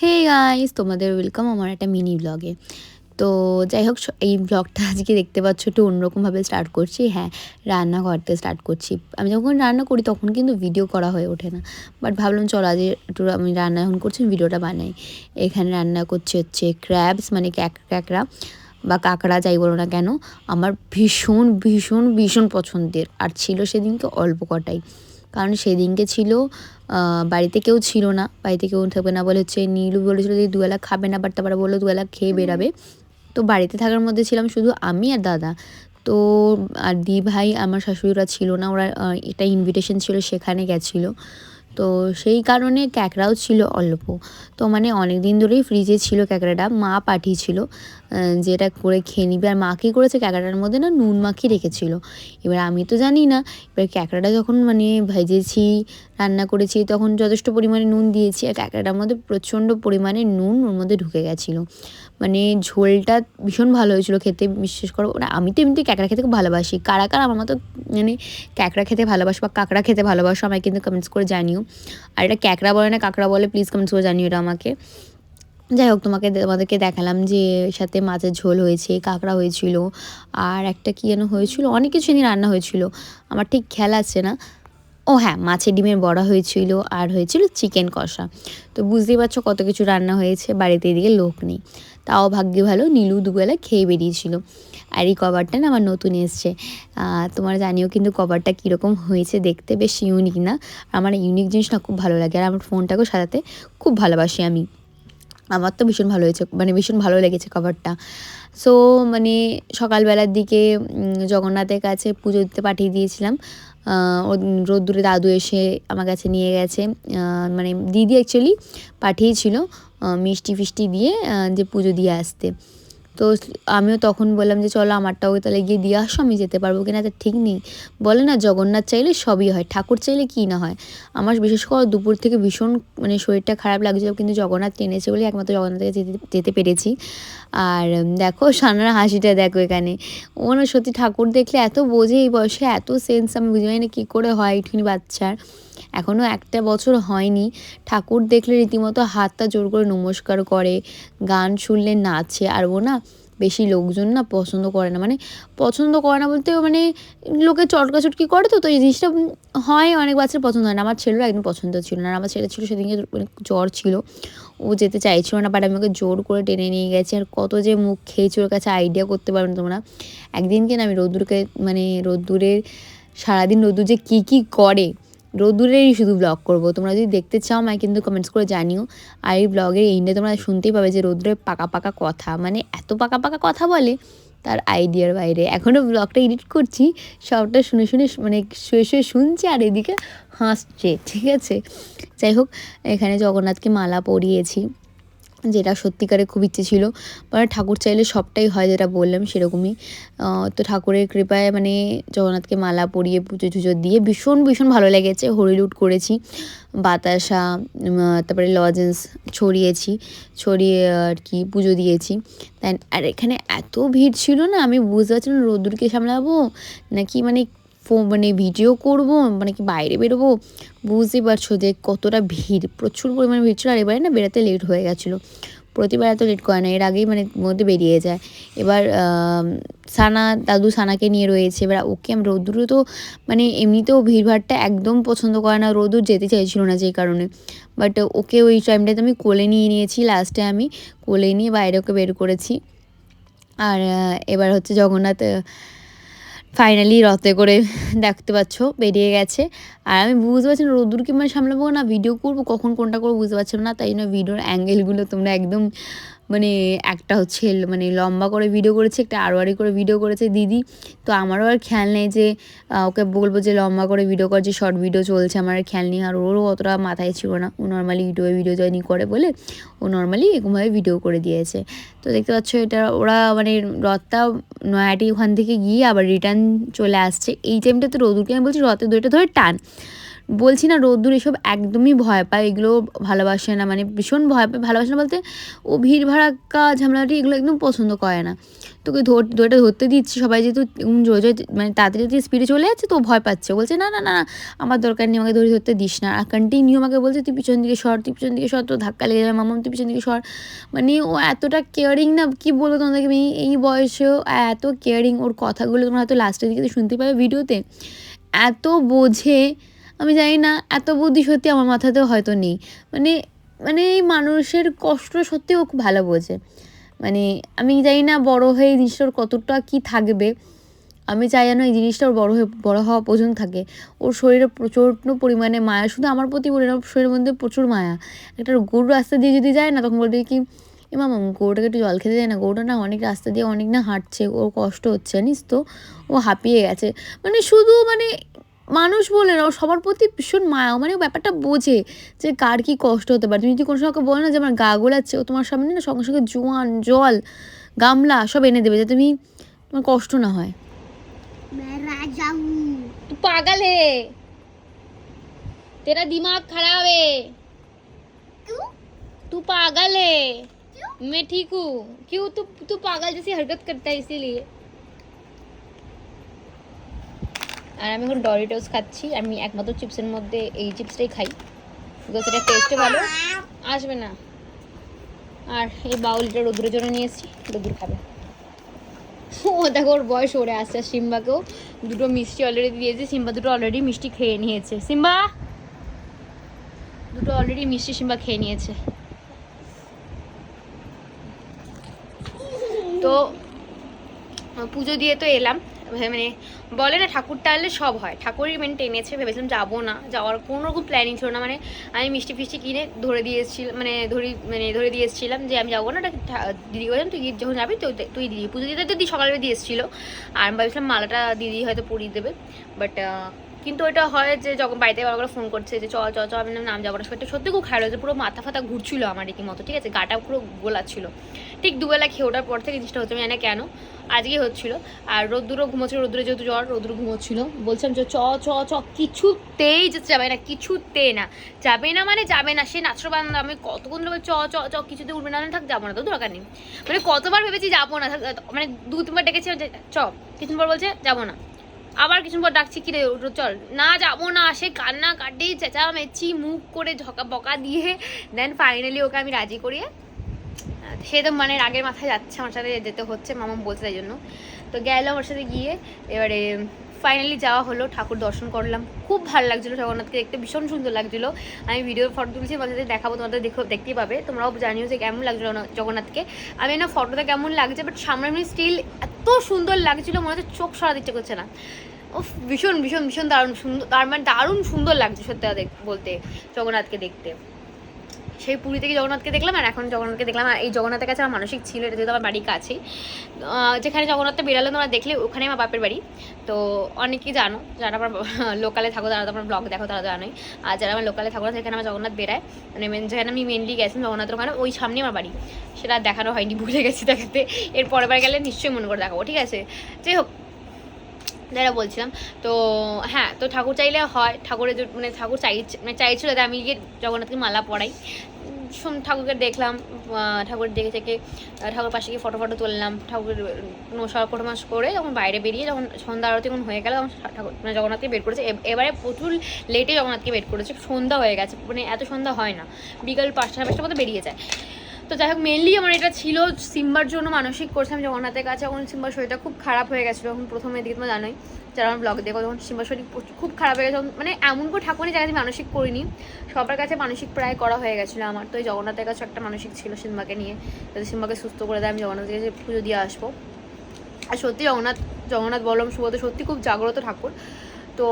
Hey guys, তোমাদের welcome আমার একটা মিনি ব্লগে। তো যাই হোক, এই ব্লগটা আজকে দেখতে পাচ্ছ একটু অন্যরকমভাবে স্টার্ট করছি। হ্যাঁ, রান্নাঘর থেকে স্টার্ট করছি। আমি যখন রান্না করি তখন কিন্তু ভিডিও করা হয়ে ওঠে না, বাট ভাবলাম চলো আজ একটু আমি রান্না এখন করছি, ভিডিওটা বানাই। এখানে রান্না করছি হচ্ছে ক্র্যাবস, মানে ক্যাকড়া বা কাঁকড়া যাই বলো না কেন, আমার ভীষণ ভীষণ ভীষণ পছন্দের। আর ছিল সেদিনকে অল্প কটাই, কারণ সেদিনকে ছিল বাড়িতে কেউ ছিল না, বাড়িতে কেউ থাকবে না বলে হচ্ছে নীলু বলেছিল যে দুবেলা খাবে না, বাট তারপরে বললো দুবেলা খেয়ে বেরাবে। তো বাড়িতে থাকার মধ্যে ছিলাম শুধু আমি আর দাদা। তো আর দি ভাই আমার শাশুড়িরা ছিল না, ওরা একটা ইনভিটেশন ছিল সেখানে গেছিলো। তো সেই কারণে ক্যাকড়াও ছিল অল্প। তো মানে অনেক দিন ধরেই ফ্রিজে ছিল ক্যাকড়াটা, মা পাঠিয়েছিল যেটা করে খেয়ে নিবে। আর মা কী করেছে, ক্যাকড়াটার মধ্যে না নুন মাখিয়ে রেখেছিল। এবার আমি তো জানি না, এবার ক্যাকড়াটা যখন মানে ভেজেছি, রান্না করেছি, তখন যথেষ্ট পরিমাণে নুন দিয়েছি, আর ক্যাকড়াটার মধ্যে প্রচণ্ড পরিমাণে নুন ওর মধ্যে ঢুকে গেছিলো। মানে ঝোলটা ভীষণ ভালো হয়েছিল খেতে, বিশেষ করে মানে আমি তো এমনিতে ক্যাকড়া খেতে খুব ভালোবাসি। কারা কারা আমার মতো মানে ক্যাকড়া খেতে ভালোবাসো বা কাঁকড়া খেতে ভালোবাসো আমায় কিন্তু কমেন্টস করে জানিও। আর এটা ক্যাকড়া বলে না কাঁকড়া বলে, প্লিজ কমেন্টস করে জানিও এটা আমাকে। যাই হোক, তোমাদেরকে দেখালাম যে সাথে মাছের ঝোল হয়েছে, কাঁকড়া হয়েছিল, আর একটা কী যেন হয়েছিল, অনেক কিছু নিয়ে রান্না হয়েছিল, আমার ঠিক খেয়াল আছে না। ও হ্যাঁ, মাছের ডিমের বড়া হয়েছিল, আর হয়েছিল চিকেন কষা। তো বুঝতেই পারছো কত কিছু রান্না হয়েছে, বাড়িতে এদিকে লোক নেই। তাও ভাগ্যে ভালো নীলু দুবেলা খেয়ে বেরিয়েছিল। আর এই কভারটা না আমার নতুন এসছে, তোমরা জানিও কিন্তু কভারটা কীরকম হয়েছে দেখতে, বেশ ইউনিক না? আমার ইউনিক জিনিস না খুব ভালো লাগে, আর আমার ফোনটাকেও সাজাতে খুব ভালোবাসি আমি। আমার তো ভীষণ ভালো হয়েছে, মানে ভীষণ ভালো লেগেছে কভারটা। সো মানে সকালবেলার দিকে জগন্নাথের কাছে পুজো দিতে পাঠিয়ে দিয়েছিলাম। রোদ্দুরে দাদু এসে আমার কাছে নিয়ে গেছে, মানে দিদি অ্যাকচুয়ালি পাঠিয়েছিল মিষ্টি ফিষ্টি দিয়ে যে পুজো দিয়ে আসতে। তো আমিও তখন বললাম যে চলো আমারটাও তাহলে গিয়ে দিয়ে আসো, আমি যেতে পারবো কিনা তা ঠিক নেই। বলে না জগন্নাথ চাইলে সবই হয়, ঠাকুর চাইলে কী না হয়। আমার বিশেষ করে দুপুর থেকে ভীষণ মানে শরীরটা খারাপ লাগছিল, কিন্তু জগন্নাথ টেনেছে বলে একমাত্র জগন্নাথকে যেতে পেরেছি। আর দেখো সানার হাসিটা দেখো এখানে, ও না সত্যি ঠাকুর দেখলে এত বোঝে, এই বয়সে এত সেন্স, আমি বুঝি না কী করে হয় একটুখানি বাচ্চার। এখনও একটা বছর হয়নি, ঠাকুর দেখলে রীতিমতো হাতটা জোর করে নমস্কার করে, গান শুনলে নাচে। আর ও না বেশি লোকজন না পছন্দ করে না, মানে পছন্দ করে না বলতে মানে লোকে চটকাচটকি করে, তো এই জিনিসটা হয়, অনেক বাচ্চার পছন্দ হয় না। আমার ছেলেরও একদম পছন্দ ছিল না, আর আমার ছেলে ছিল সেদিনকে মানে জ্বর ছিল, ও যেতে চাইছিল না, বাট আমি ওকে জোর করে টেনে নিয়ে গেছি। আর কত যে মুখ খেয়েছি ওর কাছে আইডিয়া করতে পারবে না তোমরা। একদিনকে না আমি রোদ্দুরকে মানে রোদ্দুরের সারাদিন রোদ্দুর যে কী কী করে, রোদ্দুরেরই শুধু ব্লগ করব। তোমরা যদি দেখতে চাও আমায় কিন্তু কমেন্টস করে জানিও। আর এই ব্লগের এন্ডে তোমরা শুনতেই পাবে যে রোদ্দুরের পাকা পাকা কথা, মানে এত পাকা পাকা কথা বলে তার আইডিয়ার বাইরে। এখনও ব্লগটা এডিট করছি, সবটা শুনে শুনে মানে শুয়ে শুয়ে শুনছি, আর এদিকে হাসছে, ঠিক আছে? যাই হোক, এখানে জগন্নাথকে মালা পরিয়েছি, যেটা সত্যিকারে খুব ইচ্ছে ছিল। মানে ঠাকুর চাইলে সবটাই হয়, যেটা বললাম সেরকমই। তো ঠাকুরের কৃপায় মানে জগন্নাথকে মালা পরিয়ে পুজো টুজো দিয়ে ভীষণ ভীষণ ভালো লেগেছে। হরিলুট করেছি, বাতাসা, তারপরে লজেন্স ছড়িয়েছি, ছড়িয়ে আর কি পুজো দিয়েছি। তাই আর এখানে এত ভিড় ছিল না, আমি বুঝতে পারছি না রোদ্দুরকে সামলাবো নাকি মানে মানে ভিডিও করব, মানে কি বাইরে বেরোবো। বুঝতেই পারছো যে কতটা ভিড়, প্রচুর পরিমাণে ভিড় ছিল। আর এবারে না বেরোতে লেট হয়ে গেছিলো, প্রতিবার এত লেট করে না, এর আগেই মানে মধ্যে বেরিয়ে যায়। এবার দাদু সানাকে নিয়ে রয়েছে, এবার ওকে আমি রোদ্দুরে তো মানে এমনিতেও ভিড়ভাড়টা একদম পছন্দ করে না, রোদ্দুর যেতে চাইছিল না যেই কারণে। বাট ওকে ওই টাইমটাতে আমি কোলে নিয়ে নিয়েছি, লাস্টে আমি কোলে নিয়ে বাইরে ওকে বের করেছি। আর এবার হচ্ছে জগন্নাথ ফাইনালি রথে করে দেখতে পাচ্ছ বেরিয়ে গেছে। আর আমি বুঝতে পারছি না রোদ্দুরকে মানে সামলাবো না ভিডিও করবো, কখন কোনটা করবো বুঝতে পারছিলাম না। তাই জন্য ভিডিওর অ্যাঙ্গেলগুলো তোমরা একদম মানে একটা হচ্ছে মানে লম্বা করে ভিডিও করেছে, একটা আড়োয়ারি করে ভিডিও করেছে দিদি। তো আমারও আর খেয়াল নেই যে ওকে বলবো যে লম্বা করে ভিডিও কর, যে শর্ট ভিডিও চলছে, আমার আর খেয়াল নেই। আর ওরও অতটা মাথায় ছিল না, ও নর্মালি ইউটিউবে ভিডিও জয়েনিং করে বলে ও নর্মালি এরকমভাবে ভিডিও করে দিয়েছে। তো দেখতে পাচ্ছ এটা ওরা মানে রথটা নয়াটি ওখান থেকে গিয়ে আবার রিটার্ন চলে আসছে। এই টাইমটা তো রোদ্দুরকে আমি বলছি রথের দড়িটা ধরে টান, বলছি না রোদ্দুর এসব একদমই ভয় পায়, এগুলো ভালোবাসে না, মানে ভীষণ ভয় পায়। ভালোবাসে না বলতে ও ভিড় ভাড়াক্কা ঝামেলাটি এগুলো একদম পছন্দ করে না। তোকে দড়িটা ধরতে দিচ্ছি, সবাই যেহেতু জোরে জোরে মানে তাড়াতাড়ি যদি স্পিডে চলে যাচ্ছে তো ভয় পাচ্ছে, বলছে না না না না আমার দরকার নেই, আমাকে দড়ি ধরতে দিস না। আর কন্টিনিউ আমাকে বলছে তুই পিছন দিকে সর, তুই পিছন দিকে সর, তো ধাক্কা লেগে যাবে মামাম, তুই পিছন দিকে সর। মানে ও এতটা কেয়ারিং না, কি বলবো তোমাদেরকে, আমি এই বয়সেও এত কেয়ারিং। ওর কথাগুলো তোমরা হয়তো লাস্টের দিকে শুনতে পাবে ভিডিওতে, এত বোঝে। আমি জানি না এত বুদ্ধি সত্যি আমার মাথাতেও হয়তো নেই। মানে মানে এই মানুষের কষ্ট সত্যি ও খুব ভালো বোঝে। মানে আমি জানি না বড় হয়ে এই জিনিসটার কতটা কী থাকবে। আমি চাই যেন এই জিনিসটা ওর বড় হওয়া পর্যন্ত থাকে। ওর শরীরে প্রচণ্ড পরিমাণে মায়া, শুধু আমার প্রতি বলে না, ওর শরীরের মধ্যে প্রচুর মায়া। একটা গরু রাস্তা দিয়ে যদি যায় না, তখন বলবে কি এ মামা গরুটাকে একটু জল খেতে যায় না, গরুটা না অনেক রাস্তা দিয়ে অনেক না হাঁটছে, ওর কষ্ট হচ্ছে জানিস তো, ও হাঁপিয়ে গেছে। মানে শুধু মানে মানুষ বলে না, ও সবার প্রতি ভীষণ মায়া, মানে ও ব্যাপারটা বোঝে যে কার কী কষ্ট হতে পারে। তুমি যদি কোনো সময় ওকে বলো না যে আমার গা গোলাচ্ছে, ও তোমার সামনে না সঙ্গে সঙ্গে জোয়ান জল গামলা সব এনে দেবে, যে তুমি তোমার কষ্ট না হয়। तू पागल है, तेरा दिमाग खराब है, तू पागल है। मैं ठीक हूँ। क्यों तू पागल जैसी हरकत करता है इसीलिए। আর আমি এখন ডরিটোস খাচ্ছি। আমি একমাত্র চিপসের মধ্যে এই চিপসটাই খাই, বিকজ এটা টেস্টে ভালো। আসবে না। আর এই বাউলটা রোদ্রের জন্য নিয়ে এসেছি, রোদ্র খাবে। ও দেখো ওর বয়স ওরে আসছে। সিম্বাকেও দুটো মিষ্টি অলরেডি দিয়েছে, সিম্বা দুটো অলরেডি মিষ্টি খেয়ে নিয়েছে। সিম্বা দুটো অলরেডি মিষ্টি সিম্বা খেয়ে নিয়েছে। তো পুজো দিয়ে তো এলাম, মানে বলে না ঠাকুর টানলে সব হয়, ঠাকুরই মেন টেনেছে। ভেবেছিলাম যাবো না, যাওয়ার কোনো রকম প্ল্যানিং ছিল না। মানে আমি মিষ্টি ফিষ্টি কিনে ধরে দিয়েছিলাম, ধরে দিয়ে এসেছিলাম যে আমি যাবো না, দিদি বললাম তুই যখন যাবি তুই দিদি পুজো দিতে দিদি সকালবেলা দিয়ে এসেছিলো। আর আমি ভাবছিলাম মালাটা দিদি হয়তো পরিয়ে দেবে, বাট কিন্তু ওইটা হয় যে যখন বাড়িতে বাবা ফোন করছে যে চল চল চল, আমি নাম যাবো না। সত্যি খুব খারাপ হয়েছে, পুরো মাথা ফাতা ঘুরছিল আমার রীতিমতো, ঠিক আছে, গাটা পুরো গোলাচ্ছিল। ঠিক দুবেলা খেয়ে ওঠার পর থেকে জিনিসটা হচ্ছে, আমি জানি কেন আজকে হচ্ছিলো। আর রোদ্দুরও ঘুমোচ্ছিল, রোদ্দুরে যেহেতু জ্বর, রোদ্দুর ঘুমোচ্ছিল। বলছিলাম যে চ চ চ, কিছুতেই যেতে যাবে না, কিছুতে না যাবে না, মানে যাবে না। সে নাচর বান্ধব, আমি কতক্ষণ ধরে চ চ চ, কিছুতে উঠবে না, থাক যাবো না, তো দরকার নেই। মানে কতবার ভেবেছি যাবো না, মানে 2-3বার ডেকেছি চ, কিছুদিন পর বলছে যাবো না, আবার কিছু পর ডাকছি কি রে চল, না যাবো না। সে কান্না কাটি চেঁচামেচি মুখ করে বকা দিয়ে দেন ফাইনালি ওকে আমি রাজি করিয়ে, সে তো মানে রাগের মাথায় যাচ্ছে, আমার সাথে যেতে হচ্ছে, মামা বলছে তাই জন্য। তো গেলাম ওর সাথে গিয়ে, এবারে ফাইনালি যাওয়া হলো, ঠাকুর দর্শন করলাম। খুব ভালো লাগছিলো জগন্নাথকে দেখতে, ভীষণ সুন্দর লাগছিলো। আমি ভিডিও ফটো তুলছি, তোমাদের দেখাবো, তোমাদের দেখতেই পাবে, তোমরাও জানিও যে কেমন লাগছিলো জগন্নাথকে। আমি না ফটোতে কেমন লাগছে, বাট সামনে স্টিল এত সুন্দর লাগছিলো, মনে হচ্ছে চোখ সরাতে ইচ্ছে করছে না। ও ভীষণ ভীষণ ভীষণ দারুণ সুন্দর, মানে দারুণ সুন্দর লাগছে সত্যি বলতে জগন্নাথকে দেখতে। সেই পুরী থেকে জগন্নাথকে দেখলাম, আর এখন জগন্নাথকে দেখলাম। আর এই জগন্নাথের কাছে আমার মানসিক ছিল, এটা যেহেতু আমার বাড়ির কাছেই, যেখানে জগন্নাথটা বেরালে তোমরা দেখলে ওখানে আমার বাপের বাড়ি। তো অনেকেই জানো, যারা আমার লোকালে থাকো তারা তো আমার ব্লগ দেখো, তারা জানোই। আর যারা আমার লোকালে থাকো না, যেখানে আমার জগন্নাথ বেরায়, মানে যেখানে আমি মেনলি গেছিলাম জগন্নাথের ওখানে, ওই সামনে আমার বাড়ি। সেটা দেখানো হয়নি, ভুলে গেছি দেখাতে। এর পরের বার গেলে নিশ্চয়ই মনে করে দেখাবো, ঠিক আছে। যাই হোক, যারা বলছিলাম, তো হ্যাঁ, তো ঠাকুর চাইলে হয়, ঠাকুরের মানে ঠাকুর চাইছিল যে আমি গিয়ে জগন্নাথকে মালা পরাই। ঠাকুরকে দেখলাম, ঠাকুর দেখে থেকে ঠাকুর পাশে গিয়ে ফটো তুললাম। ঠাকুরের ফটোমাস করে যখন বাইরে বেরিয়ে, যখন সন্ধ্যা আরতি যখন হয়ে গেল, তখন ঠাকুর মানে জগন্নাথকে বের করেছে। এবারে প্রচুর লেটে জগন্নাথকে বের করেছে, সন্ধ্যা হয়ে গেছে, মানে এত সন্ধ্যা হয় না, বিকাল 5-5টার মধ্যে বেরিয়ে যায়। তো যাই হোক, মেনলি আমার এটা ছিল সিম্বার জন্য মানসিক করছিলাম জগন্নাথের কাছে। এখন সিম্বার শরীরটা খুব খারাপ হয়ে গেছিলো, এখন প্রথমে দিকে তোমরা জানোই, যারা আমার ব্লগ দেখো, যখন সিম্বার শরীর খুব খারাপ হয়ে গেছে, মানে এমন করে ঠাকুরের জায়গায় মানসিক করিনি, সবার কাছে মানসিক প্রায় করা হয়ে গেছিলো আমার। তো এই জগন্নাথের কাছে একটা মানসিক ছিল সিম্বাকে নিয়ে, যদি সিম্বাকে সুস্থ করে দেয় আমি জগন্নাথের কাছে পুজো দিয়ে আসবো। আর সত্যি জগন্নাথ বলরাম সুভদ্রা সত্যি খুব জাগ্রত ঠাকুর। তো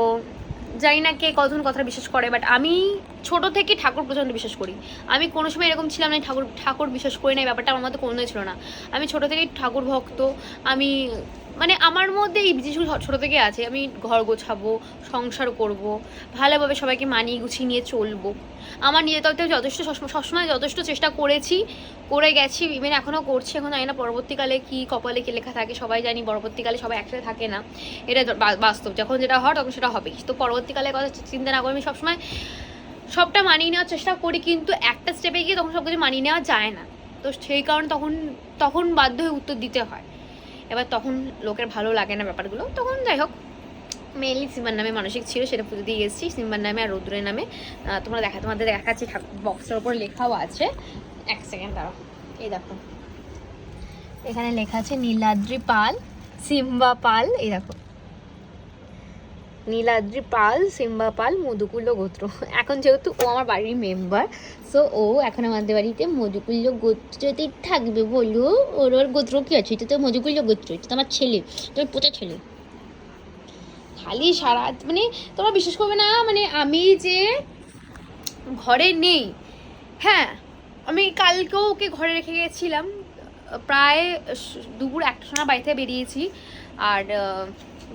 জানি না কে কতজন কথা বিশ্বাস করে, বাট আমি ছোটো থেকে ঠাকুর প্রচণ্ড বিশ্বাস করি। আমি কোনো সময় এরকম ছিলাম না ঠাকুর বিশ্বাস করি না, এই ব্যাপারটা আমার মধ্যে কোনোদিনই ছিল না। আমি ছোটো থেকেই ঠাকুর ভক্ত। আমি মানে আমার মধ্যে এই জিনিসগুলো ছোটো থেকে আছে। আমি ঘর গোছাবো, সংসার করব, ভালোভাবে সবাইকে মানিয়ে গুছিয়ে নিয়ে চলবো। আমার নিজের তরফ থেকে যথেষ্ট সবসময় যথেষ্ট চেষ্টা করেছি, করে গেছি, ইভেন এখনও করছি। এখন জানি না পরবর্তীকালে কি কপালে কি লেখা থাকে, সবাই জানি পরবর্তীকালে সবাই একসাথে থাকে না, এটা বাস্তব। যখন যেটা হয় তখন সেটা হবেই। তো পরবর্তীকালে কথা চিন্তা না করে আমি সবসময় সবটা মানিয়ে নেওয়ার চেষ্টা করি, কিন্তু একটা স্টেপে গিয়ে তখন সব কিছু মানিয়ে নেওয়া যায় না। তো সেই কারণে তখন বাধ্য হয়ে উত্তর দিতে হয়। এবার তখন লোকের ভালো লাগে না ব্যাপারগুলো, তখন যাই হোক মেনলি সিম্বার নামে মানসিক ছিল, সেটা পুজো দিয়ে এসেছি। সিম্বার নামে আর রৌদ্রের নামে তোমাদের দেখাচ্ছি, বক্সটার উপর লেখাও আছে। এক সেকেন্ড দাঁড়াও, এই দেখো এখানে লেখা আছে নীলাদ্রি পাল, সিম্বা পাল। এই দেখো নীলাদ্রি পাল, সিম্বা পাল, মধুকুল্য গোত্র। এখন যেহেতু ও আমার বাড়ির মেম্বার, সো ও এখন আমাদের বাড়িতে মধুকুল্য গোত্রতেই থাকবে। বলো ওর গোত্র কি আছে? এটা তো মধুকুল্য গোত্র, এটা তো আমার ছেলে, তোর পোতা ছেলে। খালি সারা মানে তোমরা বিশ্বাস করবে না, মানে আমি যে ঘরে নেই, হ্যাঁ আমি কালকেও ওকে ঘরে রেখে গেছিলাম। প্রায় দুপুর 1টার সময় বাড়ি থেকে বেরিয়েছি, আর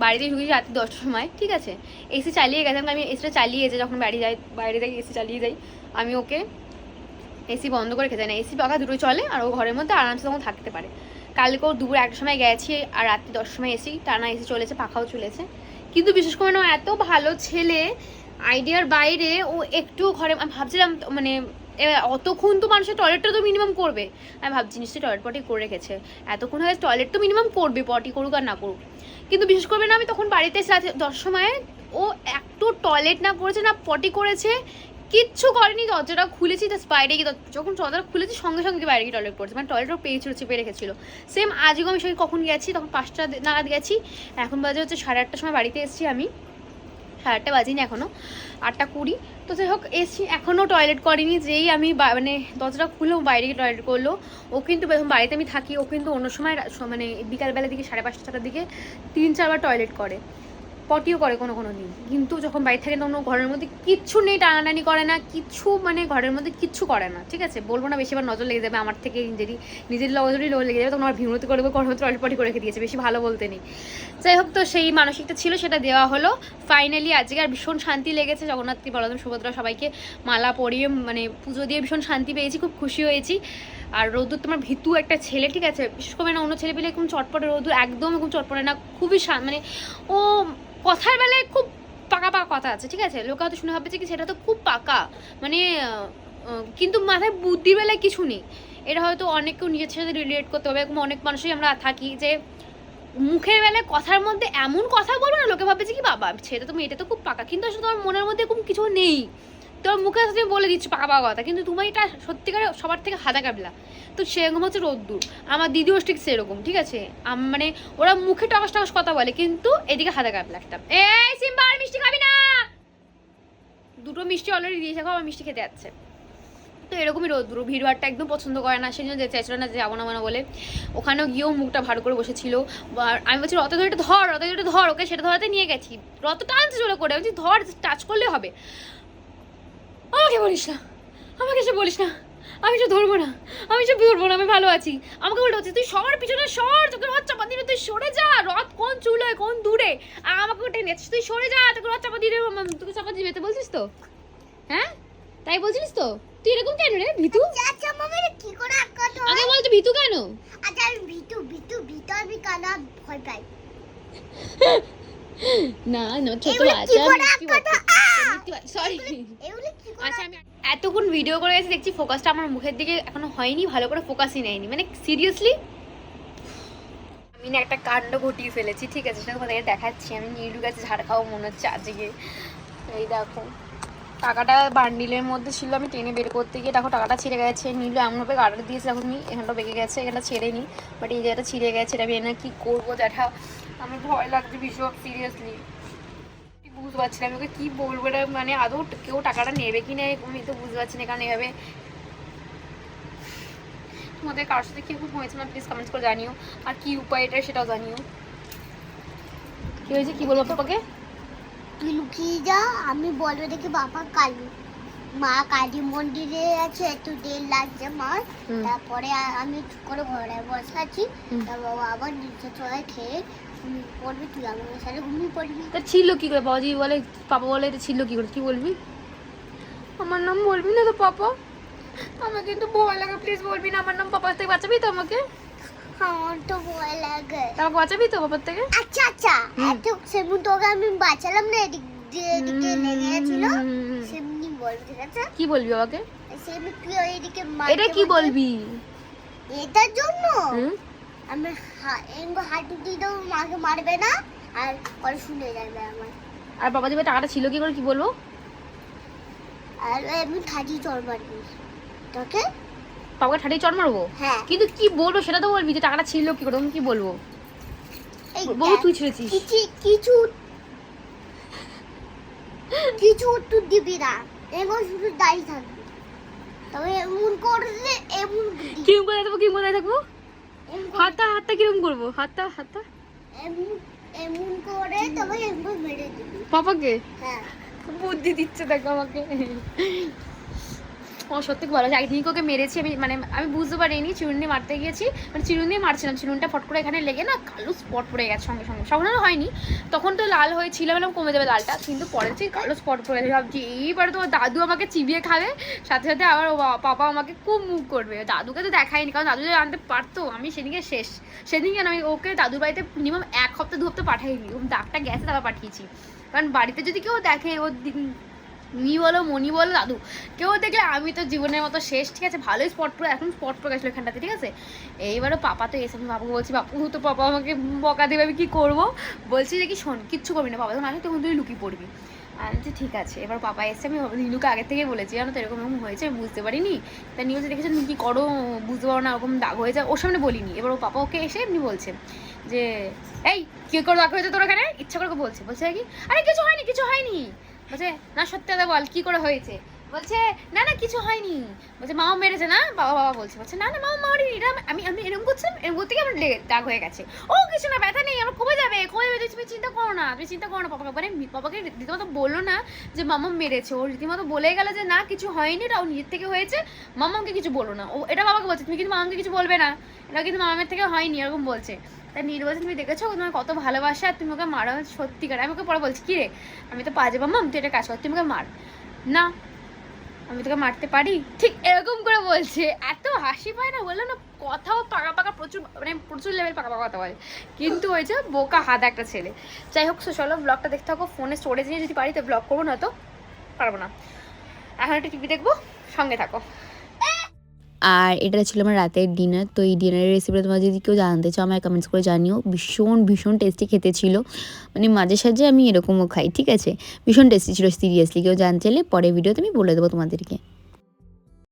বাড়িতে ঢুকেছি রাত্রি 10টার সময়, ঠিক আছে। এসি চালিয়ে গেছিলাম, আমি এসিটা চালিয়ে যাই যখন বাইরে যাই এসি চালিয়ে যাই। আমি ওকে এসি বন্ধ করে খেতে না, এসি পাখা দুটোই চলে, আর ও ঘরের মধ্যে আরামসে তখন থাকতে পারে। কালকেও দুপুর 1টার সময় গেছি, আর রাত্রি 10টার সময় এসি টানা এসি চলেছে, পাখাও চলেছে। কিন্তু বিশেষ করে না, এত ভালো ছেলে, আইডিয়ার বাইরে। ও একটু ঘরে, আমি ভাবছিলাম মানে অতক্ষণ তো মানুষের টয়লেটটা তো মিনিমাম করবে, আমি ভাবছি নিশ্চয়ই টয়লেট পটি করে রেখেছে, এতক্ষণ হয়ে টয়লেট তো মিনিমাম করবে, পটি করুক আর না করুক। কিন্তু বিশেষ করবে না, আমি তখন বাড়িতে এসে রাতে 10টার সময়, ও একটু টয়লেট না করেছে না পটি করেছে, কিচ্ছু করেনি। দরজাটা খুলেছি, জাস্ট বাইরে গিয়ে যখন দরজাটা খুলেছি সঙ্গে সঙ্গে বাইরে গিয়ে টয়লেট করেছে, মানে টয়লেটও পেয়েছিল, চেপে রেখেছিল। সেম আজকেও আমি সেই কখন গেছি, তখন 5টা নাগাদ গেছি, এখন বাজে হচ্ছে 8:30টার সময় বাড়িতে এসেছি আমি, 8:30 বাজিনি এখনও, 8:20। তো যাই হোক এসছি, এখনও টয়লেট করিনি। যেই আমি মানে দরজাটা খুললো বাইরে গিয়ে টয়লেট করলো। ও কিন্তু বাড়িতে আমি থাকি, ও কিন্তু অন্য সময় মানে বিকালবেলার দিকে 5:30-6টার দিকে 3-4বার টয়লেট করে, পটিও করে কোনো দিন। কিন্তু যখন বাইরে থাকে তখন ঘরের মধ্যে কিচ্ছু নেই, টানাটানি করে না, কিচ্ছু মানে ঘরের মধ্যে কিচ্ছু করে না, ঠিক আছে। বলবো না বেশি, আবার নজর লেগে যাবে আমার থেকে, নিজের নজরই লেগে যাবে, তখন আমার ভিমতি করবে, ঘরের মধ্যে টয়লেট পটি করে রেখে দিয়েছে, বেশি ভালো বলতে নেই। যাই হোক, তো সেই মানসিকটা ছিল, সেটা দেওয়া হলো ফাইনালি। আজকে আর ভীষণ শান্তি লেগেছে, জগন্নাথকে বলরাম সুভদ্রা সবাইকে মালা পরিয়ে মানে পুজো দিয়ে ভীষণ শান্তি পেয়েছি, খুব খুশি হয়েছি। আর রোদুর তোমার ভীতু একটা ছেলে, ঠিক আছে, বিশেষ করে না অন্য ছেলে পেলে এরকম চটপটে, রোদুর একদম এরকম চটপটে না, খুবই মানে ও কথার বেলায় খুব পাকা কথা আছে, ঠিক আছে। লোকে হয়তো শুনে ভাবছে কি সেটা তো খুব পাকা, মানে কিন্তু মাথায় বুদ্ধির বেলায় কিছু নেই। এটা হয়তো অনেকেও নিজের সাথে রিলেট করতে হবে, এরকম অনেক মানুষই আমরা থাকি যে মুখের বেলায় কথার মধ্যে এমন কথা বলবো না, লোকে ভাবছে কি বাবা সেটা তুমি, এটা তো খুব পাকা, কিন্তু আসলে তোমার মনের মধ্যে এরকম কিছু নেই, তোমার মুখে তুমি বলে দিচ্ছ পাকা কথা, কিন্তু তুমি এটা সত্যিকারে সবার থেকে হাদা কাবলা। তো সেরকম হচ্ছে রোদ্দুর, আমার দিদিও ঠিক সেরকম, ঠিক আছে। মানে ওরা মুখে টকাস টকাস কথা বলে, কিন্তু এদিকে হাদা কাবলা একটা। এই সিম্বা আর মিষ্টি খাবি না, 2টো মিষ্টি অলরেডি দিয়েছে, আমার মিষ্টি খেতে যাচ্ছে। তো এরকমই রোদ্দুর, ভিড়ভাড়টা একদম পছন্দ করে না, সেই জন্য যেতে চাইছিল না, যে যাবো না মানে বলে। ওখানেও গিয়েও মুখটা ভার করে বসেছিল, আর আমি বলছি রথ ধরে ধর, ওকে সেটা ধরাতে নিয়ে গেছি, রথ টানছে জোরে করে, বলছি ধর, টাচ করলে হবে। আমাকে বলিস না, আমাকে সে বলিস না, আমি সে ধরবো না, আমি সে ধরবো না, আমি ভালো আছি। আমাকে বলতে হচ্ছে তুই সর পিছনে সর, তোকে রথ চাপা দিলে তুই সরে যা, রথ কোন চুলোয় কোন দূরে, আর আমাকে টেনে যাচ্ছিস, তুই সরে যা, তোকে রথ চাপা দিলে, তোকে চাপা দিবে তো বলছিস তো, হ্যাঁ তাই বলছিস তো, তুই এরকম কেন রে ভিতু? আচ্ছা মামা কি করে আটকাতো? আগে বল তুই ভিতু কেন? আচ্ছা আমি ভিতর বিকানা ভয় পাই না ছোট বাচ্চা, সরি। আচ্ছা আমি এতক্ষণ ভিডিও করে গেছি, দেখছি ফোকাসটা আমার মুখের দিকে এখনো হয়নি, ভালো করে ফোকাসই নেয়নি, মানে সিরিয়াসলি আমি না একটা কাণ্ড ঘটিয়ে ফেলেছি, ঠিক আছে, সেটা তোমাদের দেখাচ্ছি। আমি নীলু গাছে ঝাড় খাবো মনে হচ্ছে আজকে। এই দেখো টাকাটা বান্ডিলের মধ্যে ছিল, আমি টেনে বের করতে গিয়ে দেখো টাকাটা ছিঁড়ে গেছে। নীলু এমনভাবে গাড়াটা দিয়েছে, এখন আমি এখানটা বেঁকে গেছে, এখানটা ছেড়ে নি, বাট এই জায়গাটা ছিঁড়ে গেছে, এটা আমি না কি করবো জ্যাঠা, আমার ভয় লাগছে ভীষণ, সিরিয়াসলি বুঝতে পারছি না আমি ওকে কী বলবো, এটা মানে আদৌ কেউ টাকাটা নেবে কি নেই আমি তো বুঝতে পারছি না, কারণ এভাবে তোমাদের কারোর সাথে কীরকম হয়েছে না প্লিজ কমেন্টস করে জানিও, আর কি উপায় এটা সেটাও জানিও। কী হয়েছে, কী বলবো পাপাকে? তুই লুকিয়ে যা, আমি বলবো দেখি বাবা কালী মা কালী মন্দিরে আছে, একটু দেরি লাগছে মা। তারপরে আমি চুপ করে ঘরে বসে আছি, তার বাবা আবার নিচে চড়াই খেয়ে পড়বি তুই আমার সাথে ঘুমিয়ে পড়বি। তা ছিল কি করে? বাবাজি বলে, পাপা বলে এটা ছিল কি করে? কি বলবি? আমার নাম বলবি না তো পাপা? আমাকে কিন্তু ভয় লাগে, প্লিজ বলবি না আমার নাম। পাপা থেকে বাঁচাবি তো আমাকে? আমার তো ভয় লাগে। আমাকে বাঁচাবি তো পাপার থেকে? আচ্ছা আচ্ছা, এত সেমন তোকে আমি বাঁচালাম না, এদিকে লেগে গেছিল, সেমনি বলবি, ঠিক আছে? কি বলবি বাবাকে? সেমনি তুই এদিকে এটা কি বলবি? এটার জন্য হুম? আমি হাঁটু দিয়ে দেবো, মাকে মারবে না আর পরে শুনে যাবে আমার। আর বাবাজি ভাই টাকাটা ছিল কি করে, কি বলবো? আর এমনি খাজি চড় মারবি তোকে। বাবাকে ঠাটিয়ে চড় মারবো? হ্যাঁ। কিন্তু কি বলবো সেটা তো বলবি, যে টাকাটা ছিল কি করে, তখন কি বলবো? এই বউ তুই ছেড়েছিস। কিছু কিছু উত্তর দিবি না, এবার শুধু দাঁড়িয়ে থাকবি। তবে এমন করলে এমন কিরম করে থাকবো? কিরম করে থাকবো? এমন হাতটা কিরম করবো? হাতটা এমন করে তবে এমন মেরে দিবি। পাপাকে হ্যাঁ। বুদ্ধি দিচ্ছে দেখো আমাকে। ও সত্যি ভালো আছে। একদিন ওকে মেরেছি আমি, মানে আমি বুঝতে পারিনি, চিরুনি মারতে গিয়েছি, মানে চিরুনি মারছিলাম, চিরুনিটা ফট করে এখানে লেগে না কালো স্পট পড়ে গেছে সঙ্গে সঙ্গে। সঙ্গে হয়নি, তখন তো লাল হয়েছিল, মানে কমে যাবে লালটা, কিন্তু পরে হচ্ছে কালো স্পট পড়ে গেছে। ভাবছি এইবারে তোমার দাদু আমাকে চিবিয়ে খাবে, সাথে সাথে আবার পাপা আমাকে খুব মুখ করবে। দাদুকে তো দেখায়নি, কারণ দাদু যদি আনতে পারতো, আমি সেদিকে শেষ। সেদিনকে আমি ওকে দাদুর বাড়িতে মিনিমাম 1 সপ্তাহ 2 সপ্তাহ পাঠাইনি, ওর দাগটা গেছে তারপর পাঠিয়েছি। কারণ বাড়িতে যদি কেউ দেখে, ও মি বলো মনি বলো দাদু, কেউ দেখলে আমি তো জীবনের মতো শেষ, ঠিক আছে? ভালোই স্পট পড়ে, এখন স্পট পড়ে গেছিলো এখানটাতে, ঠিক আছে? এইবারও পাপা তো এসে, আমি বাবুকে বলছি, বাপু তো পাপা আমাকে বকা দেবে, আমি কী করবো? বলছি যে কি শোন, কিচ্ছু করবি না, পাপা তখন আমি তখন তুই লুকিয়ে পড়বি। আমি বলছি ঠিক আছে। এবার পাপা এসে, আমি নীলুকে আগে থেকেই বলেছি, জানো তো এরকম এরকম হয়েছে, আমি বুঝতে পারিনি, তা নিউজে দেখেছেন তুমি কী করো, বুঝতে পারো না, ওরকম দাগ হয়ে যায়, ওর সামনে বলিনি। এবার ও পাপা ওকে এসে এমনি বলছে যে এই কী করে দাগ হয়েছে তোর এখানে, ইচ্ছা করে বলছে কি আরে কিছু হয়নি কিছু হয়নি, বলছে না সত্যি কথা বল কি করে হয়েছে, বলছে না না কিছু হয়নি, বলছে মামা মেরেছে না, বাবা বলছে না না মামা মারিনি, এটা আমি এরকম করছিলাম, এরকম করতে গিয়ে আমার দাগ হয়ে গেছে। ও কিছু না, ব্যথা নেই, আমার কমে যাবে তুমি চিন্তা করো না, পাপাকে, মানে পাপাকে রীতিমতো বললো না যে মামা মেরেছে, ও রীতিমতো বলেই গেল যে না কিছু হয়নি, এটা ও নিজের থেকে হয়েছে, মামাকে কিছু বলো না। ও এটা বাবাকে বলছে, তুমি কিন্তু মামাকে কিছু বলবে না, এটা কিন্তু মামার থেকে হয়নি, এরকম বলছে। তাই নীল বলছে তুমি দেখেছো তোমার কত ভালোবাসা, আর তুমি ওকে মারো, সত্যিকার। আমি ওকে পরে বলছি কি রে, আমি তো পাজে মাম্মা, তুই এটা কাজ কর, তুমি ওকে মার না, আমি তোকে মারতে পারি, ঠিক এরকম করে বলছে। এত হাসি পায় না, বললাম না, কথাও পাকা পাকা প্রচুর, মানে প্রচুর লেভেল পাকা পাকা কথা বলে, কিন্তু ওই যে বোকা হাত একটা ছেলে। যাই হোক, চলো ব্লগটা দেখতে থাকো, ফোনে স্টোরেজ নিয়ে যদি পারি তো ব্লগ করবো, না তো পারবো না। এখন একটা টিভি দেখবো, সঙ্গে থাকো। আর এটা ছিল আমার রাতের ডিনার। তো এই ডিনারের রেসিপিটা তোমরা যদি কেউ জানতে চাও আমায় কমেন্টস করে জানিও। ভীষণ ভীষণ টেস্টি খেতে ছিল, মানে মাঝে সাঝে আমি এরকমও খাই, ঠিক আছে? ভীষণ টেস্টি ছিল, সিরিয়াসলি। কেউ জানতে চাইলে পরের ভিডিওতে আমি বলে দেবো তোমাদেরকে।